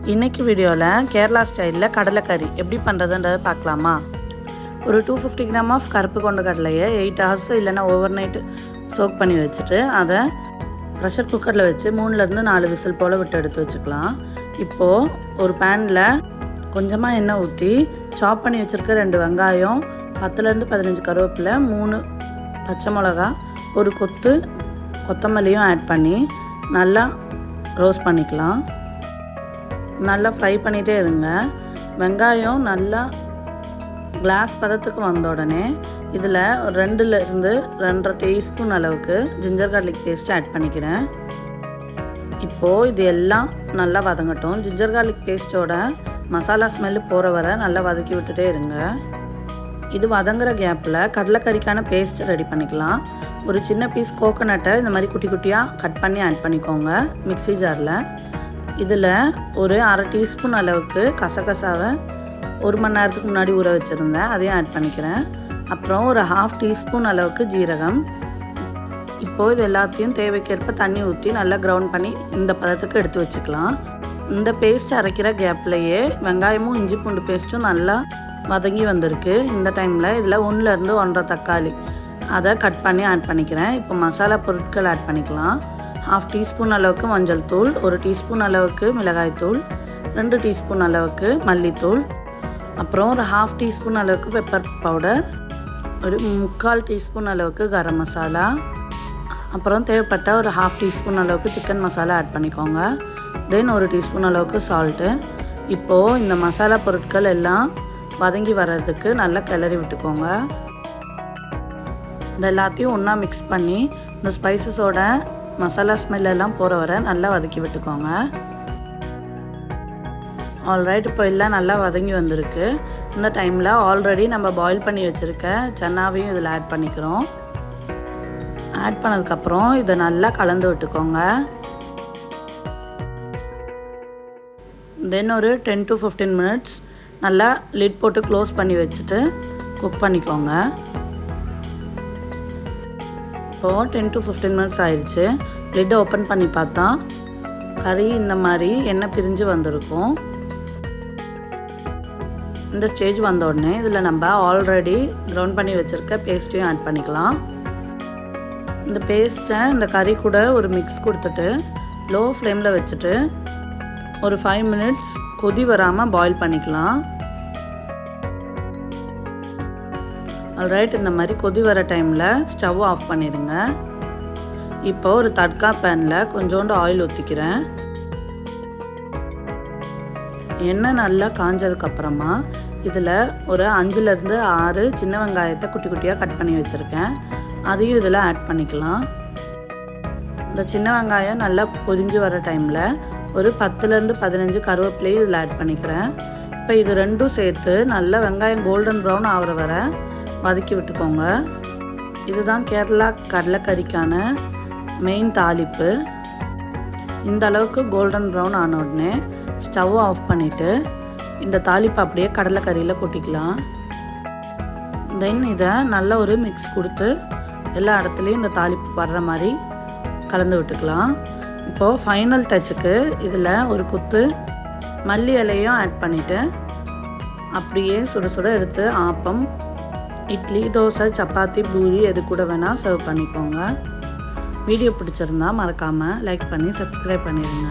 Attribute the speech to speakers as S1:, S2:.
S1: இன்றைக்கி வீடியோவில் கேரளா ஸ்டைலில் கடலைக்கறி எப்படி பண்ணுறதுன்றதை பார்க்கலாமா. ஒரு 250 கிராம் ஆஃப் கருப்பு கொண்ட கடலையை 8 hours இல்லைன்னா ஓவர் நைட்டு சோக் பண்ணி வச்சுட்டு அதை ப்ரெஷர் குக்கரில் வச்சு 3லேருந்து 4 விசில் போல் விட்டு எடுத்து வச்சுக்கலாம். இப்போது ஒரு பேனில் கொஞ்சமாக எண்ணெய் ஊற்றி சாப் பண்ணி வச்சுருக்க 2 வெங்காயம், 10லேருந்து 15 கருவேப்பிலை, 3 பச்சை மிளகா, ஒரு கொத்து கொத்தமல்லியும் ஆட் பண்ணி நல்லா ரோஸ்ட் பண்ணிக்கலாம். நல்லா ஃப்ரை பண்ணிகிட்டே இருங்க. வெங்காயம் நல்லா கிளாஸ் பதத்துக்கு வந்த உடனே இதில் 2லேருந்து 2.5 டீஸ்பூன் அளவுக்கு ஜிஞ்சர் கார்லிக் பேஸ்ட்டு ஆட் பண்ணிக்கிறேன். இப்போது இது எல்லாம் நல்லா வதங்கட்டும். ஜிஞ்சர் கார்லிக் பேஸ்ட்டோட மசாலா ஸ்மெல்லு போகிற வரை நல்லா வதக்கி விட்டுட்டே இருங்க. இது வதங்குற கேப்பில் கடலைக்கறிக்கான பேஸ்ட் ரெடி பண்ணிக்கலாம். ஒரு சின்ன பீஸ் கோகோனட்டை இந்த மாதிரி குட்டி குட்டியாக கட் பண்ணி ஆட் பண்ணிக்கோங்க மிக்ஸி ஜாரில். இதில் ஒரு 1/2 டீஸ்பூன் அளவுக்கு கசகசாவை 1 மணி நேரத்துக்கு முன்னாடி ஊற வச்சுருந்தேன், அதையும் ஆட் பண்ணிக்கிறேன். அப்புறம் ஒரு 1/2 டீஸ்பூன் அளவுக்கு ஜீரகம். இப்போது இது எல்லாத்தையும் தேவைக்கேற்ப தண்ணி ஊற்றி நல்லா கிரவுண்ட் பண்ணி இந்த பதத்துக்கு எடுத்து வச்சுக்கலாம். இந்த பேஸ்ட் அரைக்கிற கேப்லேயே வெங்காயமும் இஞ்சி பூண்டு பேஸ்ட்டும் நல்லா வதங்கி வந்திருக்கு. இந்த டைமில் இதில் 1லேருந்து 1.5 தக்காளி அதை கட் பண்ணி ஆட் பண்ணிக்கிறேன். இப்போ மசாலா பொருட்கள் ஆட் பண்ணிக்கலாம். 1/2 டீஸ்பூன் அளவுக்கு மஞ்சள் தூள், 1 டீஸ்பூன் அளவுக்கு மிளகாய் தூள், 2 டீஸ்பூன் அளவுக்கு மல்லித்தூள், அப்புறம் ஒரு 1/2 டீஸ்பூன் அளவுக்கு பெப்பர் பவுடர், ஒரு 3/4 டீஸ்பூன் அளவுக்கு கரம் மசாலா, அப்புறம் தேவைப்பட்ட ஒரு 1/2 டீஸ்பூன் அளவுக்கு சிக்கன் மசாலா ஆட் பண்ணிக்கோங்க. தென் 1 டீஸ்பூன் அளவுக்கு சால்ட்டு. இப்போது இந்த மசாலா பொருட்கள் எல்லாம் வதங்கி வர்றதுக்கு நல்லா கிளறி விட்டுக்கோங்க. இந்த எல்லாத்தையும் ஒன்றா மிக்ஸ் பண்ணி இந்த ஸ்பைசஸோட மசாலா ஸ்மெல்லாம் போகிற வரை நல்லா வதக்கி விட்டுக்கோங்க. ஆல்ரைட், இப்போ எல்லாம் நல்லா வதங்கி வந்திருக்கு. இந்த டைமில் ஆல்ரெடி நம்ம பாயில் பண்ணி வச்சுருக்க சன்னாவையும் இதில் ஆட் பண்ணிக்கிறோம். ஆட் பண்ணதுக்கப்புறம் இதை நல்லா கலந்து விட்டுக்கோங்க. தென் ஒரு 10 to 15 minutes நல்லா லிட் போட்டு க்ளோஸ் பண்ணி வச்சுட்டு குக் பண்ணிக்கோங்க. இப்போது 10 to 15 minutes ஆயிடுச்சு. லிட்டை ஓப்பன் பண்ணி பார்த்தா கறி இந்த மாதிரி எண்ணெய் பிரிஞ்சு வந்திருக்கும். இந்த ஸ்டேஜ் வந்த உடனே இதில் நம்ம ஆல்ரெடி கிரவுண்ட் பண்ணி வச்சுருக்க பேஸ்ட்டையும் ஆட் பண்ணிக்கலாம். இந்த பேஸ்ட்டை இந்த கறி கூட ஒரு மிக்ஸ் கொடுத்துட்டு லோ ஃப்ளேமில் வச்சுட்டு ஒரு 5 minutes கொதி வராமல் பாயில் பண்ணிக்கலாம். ஆல்ரைட், இந்த மாதிரி கொதி வர டைமில் ஸ்டவ் ஆஃப் பண்ணிடுங்க. இப்போ ஒரு தட்கா பேனில் கொஞ்சோண்டு ஆயில் ஊற்றிக்கிறேன். எண்ணெய் நல்லா காஞ்சதுக்கப்புறமா இதில் ஒரு 5லேருந்து 6 சின்ன வெங்காயத்தை குட்டி குட்டியாக கட் பண்ணி வச்சுருக்கேன், அதையும் இதில் ஆட் பண்ணிக்கலாம். இந்த சின்ன வெங்காயம் நல்லா பொரிஞ்சு வர டைமில் ஒரு 10லேருந்து 15 கருவேப்பிலையும் இதில் ஆட் பண்ணிக்கிறேன். இப்போ இது ரெண்டும் சேர்த்து நல்லா வெங்காயம் கோல்டன் ப்ரௌன் ஆகிற வரை வதக்கி விட்டுக்கோங்க. இதுதான் கேரளா கடலைக்கறிக்கான மெயின் தாளிப்பு. இந்த அளவுக்கு கோல்டன் ப்ரௌன் ஆன உடனே ஸ்டவ் ஆஃப் பண்ணிவிட்டு இந்த தாளிப்பு அப்படியே கடலைக்கறியில் கொட்டிக்கலாம். தென் இதை நல்ல ஒரு மிக்ஸ் கொடுத்து எல்லா இடத்துலையும் இந்த தாளிப்பு வர்ற மாதிரி கலந்து விட்டுக்கலாம். இப்போது ஃபைனல் டச்சுக்கு இதில் ஒரு குத்து மல்லி இலையும் ஆட் பண்ணிவிட்டு அப்படியே சுட சுட எடுத்து ஆப்பம், இட்லி, தோசை, சப்பாத்தி, பூரி எது கூட வேணால் சர்வ் பண்ணிக்கோங்க. வீடியோ பிடிச்சிருந்தா மறக்காமல் லைக் பண்ணி சப்ஸ்கிரைப் பண்ணிடுங்க.